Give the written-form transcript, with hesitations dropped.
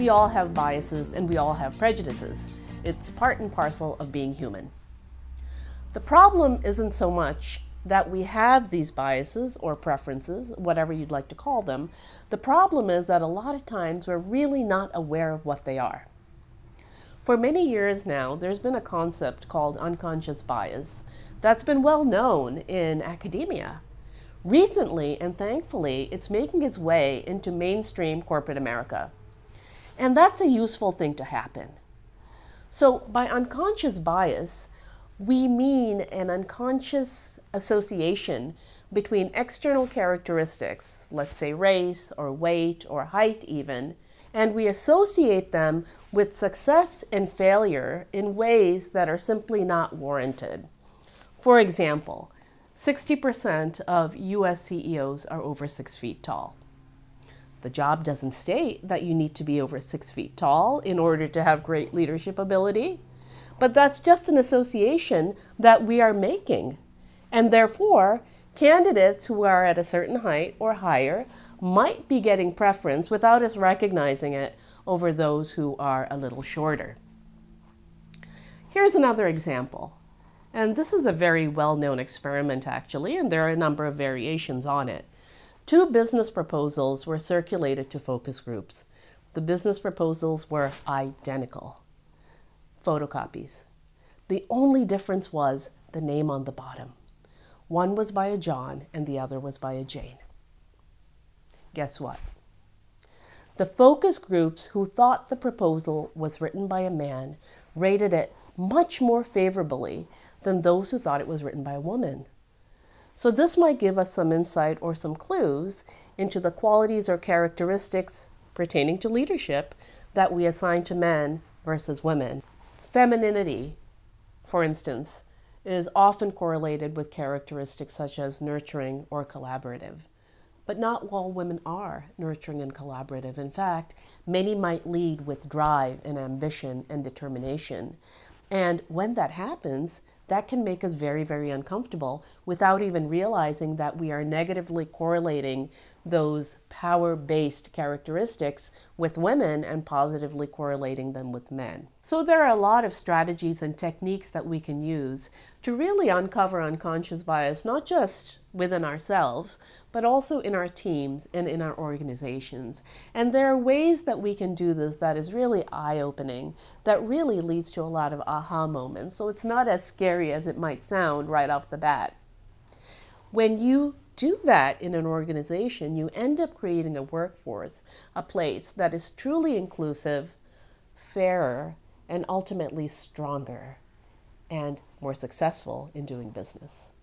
We all have biases and we all have prejudices. It's part and parcel of being human. The problem isn't so much that we have these biases or preferences, whatever you'd like to call them. The problem is that a lot of times we're really not aware of what they are. For many years now, there's been a concept called unconscious bias that's been well known in academia. Recently, and thankfully, it's making its way into mainstream corporate America. And that's a useful thing to happen. So by unconscious bias, we mean an unconscious association between external characteristics, let's say race or weight or height even, and we associate them with success and failure in ways that are simply not warranted. For example, 60% of US CEOs are over 6 feet tall. The job doesn't state that you need to be over 6 feet tall in order to have great leadership ability, but that's just an association that we are making. And therefore, candidates who are at a certain height or higher might be getting preference without us recognizing it over those who are a little shorter. Here's another example. And this is a very well-known experiment actually, and there are a number of variations on it. 2 business proposals were circulated to focus groups. The business proposals were identical. Photocopies. The only difference was the name on the bottom. One was by a John and the other was by a Jane. Guess what? The focus groups who thought the proposal was written by a man rated it much more favorably than those who thought it was written by a woman. So this might give us some insight or some clues into the qualities or characteristics pertaining to leadership that we assign to men versus women. Femininity, for instance, is often correlated with characteristics such as nurturing or collaborative. But not all women are nurturing and collaborative. In fact, many might lead with drive and ambition and determination. And when that happens, that can make us very, very uncomfortable without even realizing that we are negatively correlating those power-based characteristics with women and positively correlating them with men. So there are a lot of strategies and techniques that we can use to really uncover unconscious bias, not just within ourselves, but also in our teams and in our organizations. And there are ways that we can do this that is really eye-opening, that really leads to a lot of aha moments. So it's not as scary as it might sound right off the bat. When you do that in an organization, you end up creating a workforce, a place that is truly inclusive, fairer, and ultimately stronger and more successful in doing business.